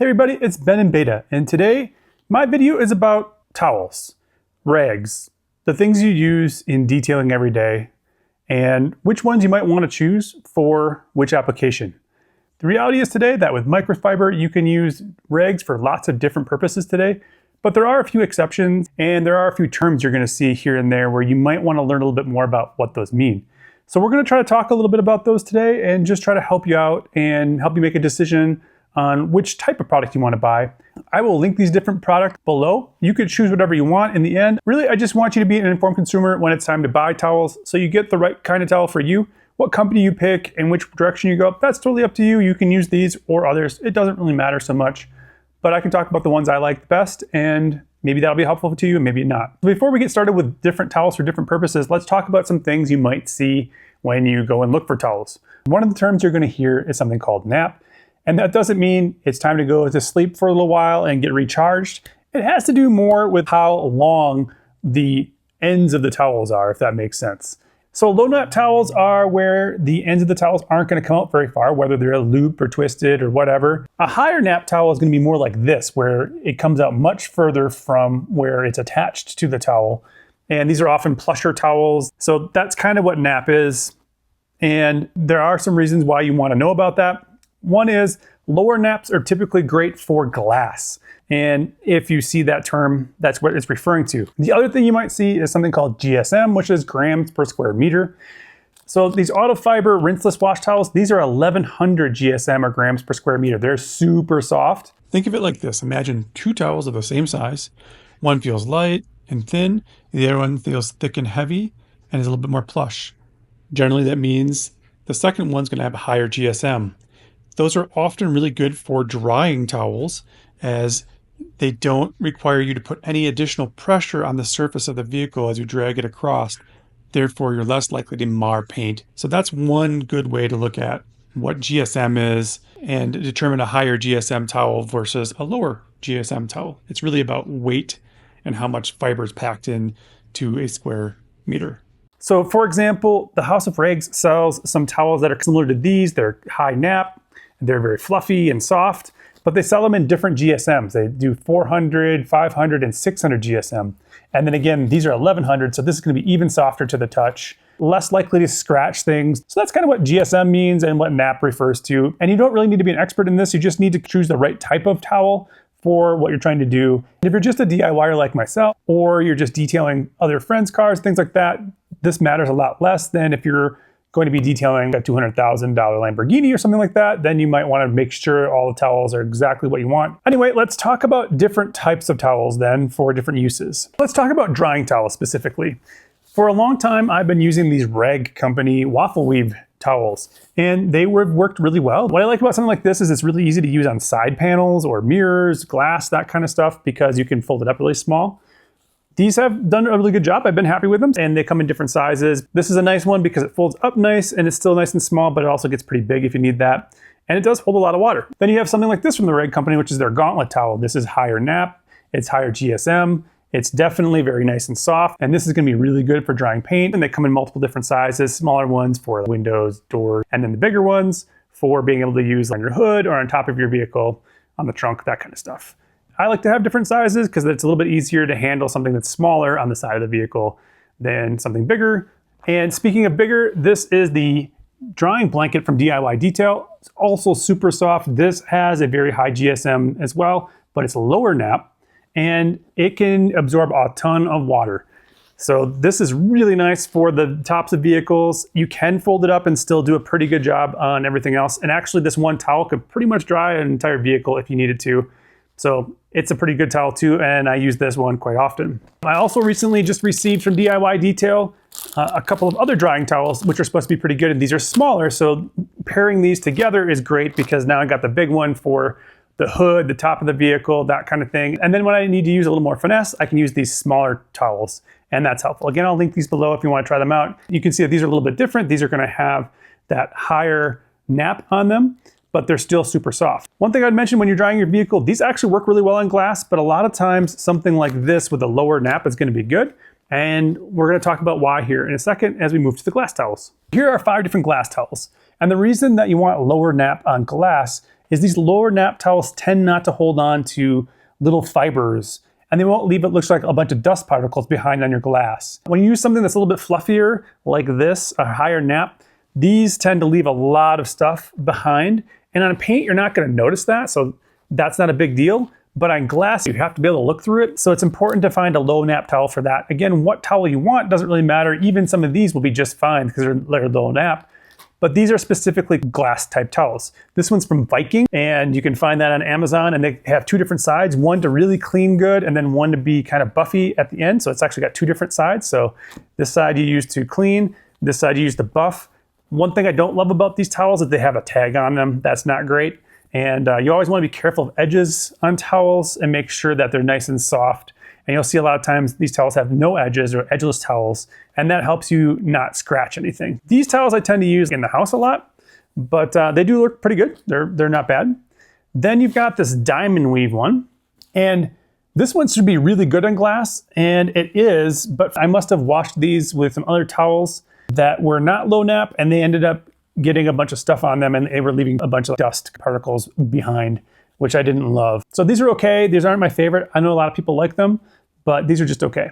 everybody, it's Ben in Beta, and today my video is about towels, rags, the things you use in detailing every day, and which ones you might want to choose for which application. The reality is today that with microfiber you can use rags for lots of different purposes today, but there are a few exceptions and there are a few terms you're going to see here and there where you might want to learn a little bit more about what those mean. So we're going to try to talk a little bit about those today and just try to help you out and help you make a decision on which type of product you want to buy. I will link these different products below. You could choose whatever you want in the end. Really, I just want you to be an informed consumer when it's time to buy towels so you get the right kind of towel for you. What company you pick and which direction you go, that's totally up to you. You can use these or others. It doesn't really matter so much, but I can talk about the ones I like the best and maybe that'll be helpful to you and maybe not. Before we get started with different towels for different purposes, let's talk about some things you might see when you go and look for towels. One of the terms you're going to hear is something called nap. And that doesn't mean it's time to go to sleep for a little while and get recharged. It has to do more with how long the ends of the towels are, if that makes sense. So low nap towels are where the ends of the towels aren't going to come out very far, whether they're a loop or twisted or whatever. A higher nap towel is going to be more like this, where it comes out much further from where it's attached to the towel. And these are often plusher towels. So that's kind of what nap is. And there are some reasons why you want to know about that. One is lower naps are typically great for glass. And if you see that term, that's what it's referring to. The other thing you might see is something called GSM, which is grams per square meter. So these Autofiber rinseless wash towels, these are 1100 GSM or grams per square meter. They're super soft. Think of it like this. Imagine two towels of the same size. One feels light and thin. The other one feels thick and heavy and is a little bit more plush. Generally, that means the second one's going to have a higher GSM. Those are often really good for drying towels as they don't require you to put any additional pressure on the surface of the vehicle as you drag it across. Therefore, you're less likely to mar paint. So that's one good way to look at what GSM is and determine a higher GSM towel versus a lower GSM towel. It's really about weight and how much fiber is packed in to a square meter. So for example, the House of Rags sells some towels that are similar to these. They're high nap. They're very fluffy and soft, but they sell them in different GSMs. They do 400, 500, and 600 GSM. And then again, these are 1100, so this is going to be even softer to the touch, less likely to scratch things. So that's kind of what GSM means and what nap refers to. And you don't really need to be an expert in this. You just need to choose the right type of towel for what you're trying to do. And if you're just a DIYer like myself, or you're just detailing other friends' cars, things like that, this matters a lot less than if you're going to be detailing a $200,000 Lamborghini or something like that, then you might want to make sure all the towels are exactly what you want. Anyway, let's talk about different types of towels then for different uses. Let's talk about drying towels specifically. For a long time, I've been using these Rag Company waffle weave towels, and they worked really well. What I like about something like this is it's really easy to use on side panels or mirrors, glass, that kind of stuff, because you can fold it up really small. These have done a really good job. I've been happy with them, and they come in different sizes. This is a nice one because it folds up nice and it's still nice and small, but it also gets pretty big if you need that. And it does hold a lot of water. Then you have something like this from the Rag Company, which is their Gauntlet towel. This is higher nap, it's higher GSM, it's definitely very nice and soft, and this is gonna be really good for drying paint. And they come in multiple different sizes, smaller ones for windows, doors, and then the bigger ones for being able to use on your hood or on top of your vehicle, on the trunk, that kind of stuff. I like to have different sizes because it's a little bit easier to handle something that's smaller on the side of the vehicle than something bigger. And speaking of bigger, this is the drying blanket from DIY Detail. It's also super soft. This has a very high GSM as well, but it's lower nap and it can absorb a ton of water. So this is really nice for the tops of vehicles. You can fold it up and still do a pretty good job on everything else. And actually this one towel could pretty much dry an entire vehicle if you needed to. So it's a pretty good towel too, and I use this one quite often. I also recently just received from DIY Detail a couple of other drying towels, which are supposed to be pretty good, and these are smaller, so pairing these together is great because now I got the big one for the hood, the top of the vehicle, that kind of thing. And then when I need to use a little more finesse, I can use these smaller towels, and that's helpful. Again, I'll link these below if you want to try them out. You can see that these are a little bit different. These are going to have that higher nap on them, but they're still super soft. One thing I'd mention when you're drying your vehicle, these actually work really well on glass, but a lot of times something like this with a lower nap is gonna be good. And we're gonna talk about why here in a second as we move to the glass towels. Here are 5 different glass towels. And the reason that you want lower nap on glass is these lower nap towels tend not to hold on to little fibers, and they won't leave what looks like a bunch of dust particles behind on your glass. When you use something that's a little bit fluffier, like this, a higher nap, these tend to leave a lot of stuff behind. And on paint, you're not gonna notice that, so that's not a big deal. But on glass, you have to be able to look through it. So it's important to find a low nap towel for that. Again, what towel you want doesn't really matter. Even some of these will be just fine because they're low nap. But these are specifically glass type towels. This one's from Viking, and you can find that on Amazon, and they have two different sides, one to really clean good and then one to be kind of buffy at the end. So it's actually got two different sides. So this side you use to clean, this side you use to buff. One thing I don't love about these towels is they have a tag on them. That's not great. And you always want to be careful of edges on towels and make sure that they're nice and soft. And you'll see a lot of times these towels have no edges or edgeless towels, and that helps you not scratch anything. These towels I tend to use in the house a lot, but they do look pretty good. They're not bad. Then you've got this diamond weave one, and this one should be really good on glass, and it is, but I must have washed these with some other towels that were not low nap, and they ended up getting a bunch of stuff on them, and they were leaving a bunch of dust particles behind, which I didn't love. So these are okay. These aren't my favorite. I know a lot of people like them, but these are just okay.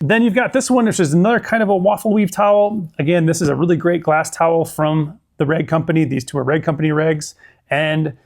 Then you've got this one, which is another kind of a waffle weave towel. Again, this is a really great glass towel from the Reg Company. These two are Reg Company Regs. And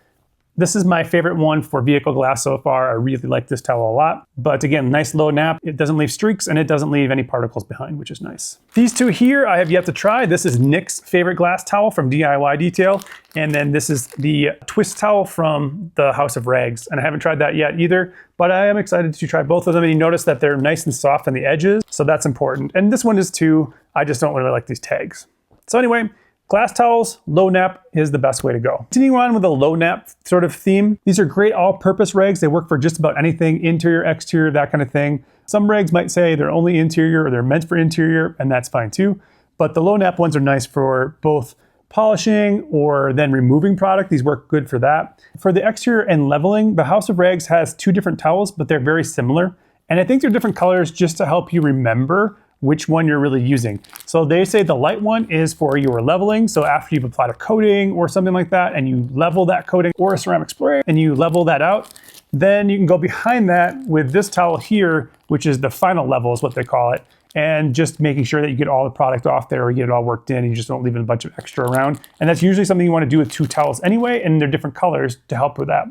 this is my favorite one for vehicle glass so far. I really like this towel a lot. But again, nice low nap. It doesn't leave streaks and it doesn't leave any particles behind, which is nice. These two here I have yet to try. This is Nick's favorite glass towel from DIY Detail. And then this is the twist towel from the House of Rags. And I haven't tried that yet either, but I am excited to try both of them. And you notice that they're nice and soft on the edges. So that's important. And this one is too. I just don't really like these tags. So anyway, glass towels, low nap is the best way to go. Continuing on with a low nap sort of theme. These are great all-purpose rags. They work for just about anything, interior, exterior, that kind of thing. Some rags might say they're only interior or they're meant for interior, and that's fine too. But the low nap ones are nice for both polishing or then removing product. These work good for that. For the exterior and leveling, the House of Rags has two different towels, but they're very similar. And I think they're different colors just to help you remember which one you're really using. So they say the light one is for your leveling. So after you've applied a coating or something like that, and you level that coating or a ceramic spray and you level that out, then you can go behind that with this towel here, which is the final level is what they call it. And just making sure that you get all the product off there or get it all worked in and you just don't leave a bunch of extra around. And that's usually something you want to do with two towels anyway, and they're different colors to help with that.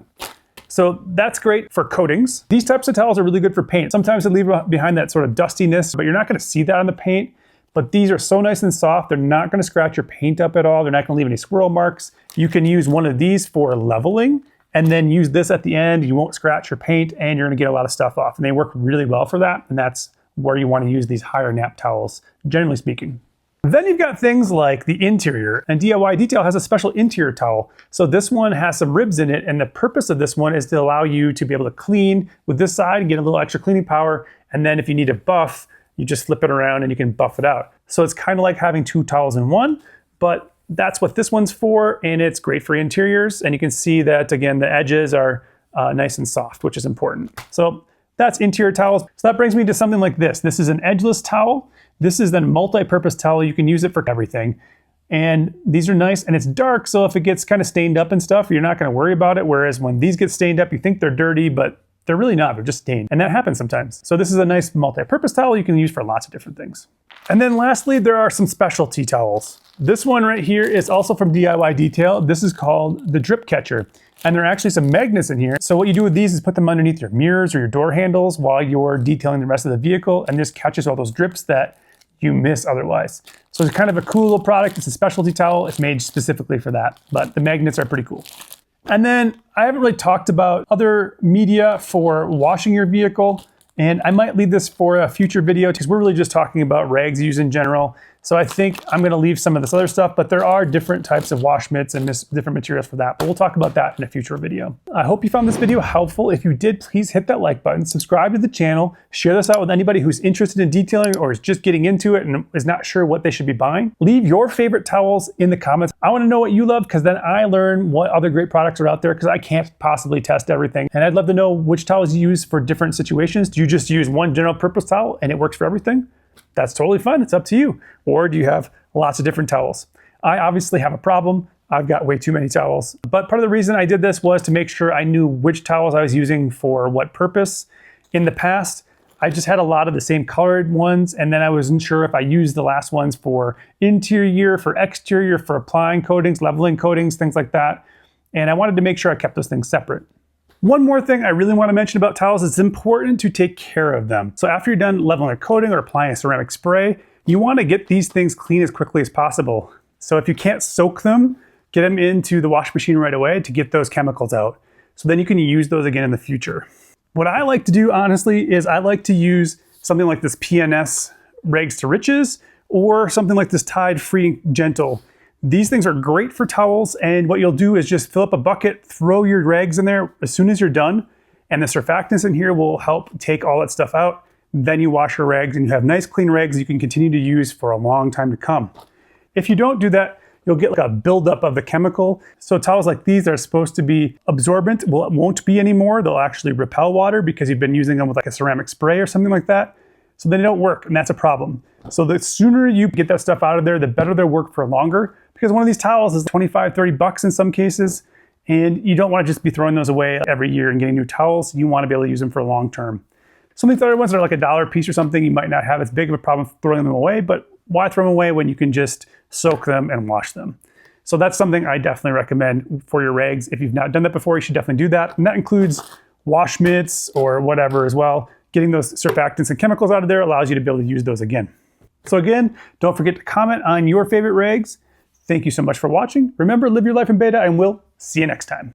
So that's great for coatings. These types of towels are really good for paint. Sometimes they leave behind that sort of dustiness, but you're not gonna see that on the paint. But these are so nice and soft, they're not gonna scratch your paint up at all. They're not gonna leave any swirl marks. You can use one of these for leveling and then use this at the end. You won't scratch your paint and you're gonna get a lot of stuff off. And they work really well for that. And that's where you wanna use these higher nap towels, generally speaking. Then you've got things like the interior, and DIY Detail has a special interior towel. So this one has some ribs in it, and the purpose of this one is to allow you to be able to clean with this side and get a little extra cleaning power. And then if you need a buff, you just flip it around and you can buff it out. So it's kind of like having two towels in one, but that's what this one's for, and it's great for interiors. And you can see that, again, the edges are nice and soft, which is important. So that's interior towels. So that brings me to something like this. This is an edgeless towel. This is the multi-purpose towel. You can use it for everything. And these are nice, and it's dark, so if it gets kind of stained up and stuff, you're not gonna worry about it. Whereas when these get stained up, you think they're dirty, but they're really not, they're just stained. And that happens sometimes. So this is a nice multi-purpose towel you can use for lots of different things. And then lastly, there are some specialty towels. This one right here is also from DIY Detail. This is called the Drip Catcher. And there are actually some magnets in here. So what you do with these is put them underneath your mirrors or your door handles while you're detailing the rest of the vehicle, and this catches all those drips that you miss otherwise. So it's kind of a cool little product. It's a specialty towel. It's made specifically for that, but the magnets are pretty cool. And then I haven't really talked about other media for washing your vehicle, and I might leave this for a future video because we're really just talking about rags used in general. So I think I'm gonna leave some of this other stuff, but there are different types of wash mitts and different materials for that, but we'll talk about that in a future video. I hope you found this video helpful. If you did, please hit that like button, subscribe to the channel, share this out with anybody who's interested in detailing or is just getting into it and is not sure what they should be buying. Leave your favorite towels in the comments. I wanna know what you love because then I learn what other great products are out there because I can't possibly test everything. And I'd love to know which towels you use for different situations. Do you just use one general purpose towel and it works for everything? That's totally fine, it's up to you. Or do you have lots of different towels? I obviously have a problem. I've got way too many towels. But part of the reason I did this was to make sure I knew which towels I was using for what purpose. In the past, I just had a lot of the same colored ones, and then I wasn't sure if I used the last ones for interior, for exterior, for applying coatings, leveling coatings, things like that. And I wanted to make sure I kept those things separate. One more thing I really want to mention about towels is it's important to take care of them. So after you're done leveling a coating or applying a ceramic spray, you want to get these things clean as quickly as possible. So if you can't soak them, get them into the wash machine right away to get those chemicals out. So then you can use those again in the future. What I like to do, honestly, is I like to use something like this PNS Rags to Riches or something like this Tide Free Gentle. These things are great for towels, and what you'll do is just fill up a bucket, throw your rags in there as soon as you're done, and the surfactants in here will help take all that stuff out. Then you wash your rags and you have nice clean rags you can continue to use for a long time to come. If you don't do that, you'll get like a buildup of the chemical. So towels like these are supposed to be absorbent. Well, it won't be anymore. They'll actually repel water because you've been using them with like a ceramic spray or something like that. So then they don't work, and that's a problem. So the sooner you get that stuff out of there, the better they'll work for longer, because one of these towels is 25, 30 bucks in some cases, and you don't want to just be throwing those away every year and getting new towels. You want to be able to use them for long term. Some of these other ones that are like $1 a piece or something, you might not have as big of a problem throwing them away, but why throw them away when you can just soak them and wash them? So that's something I definitely recommend for your rags. If you've not done that before, you should definitely do that. And that includes wash mitts or whatever as well. Getting those surfactants and chemicals out of there allows you to be able to use those again. So again, don't forget to comment on your favorite rags. Thank you so much for watching. Remember, live your life in beta, and we'll see you next time.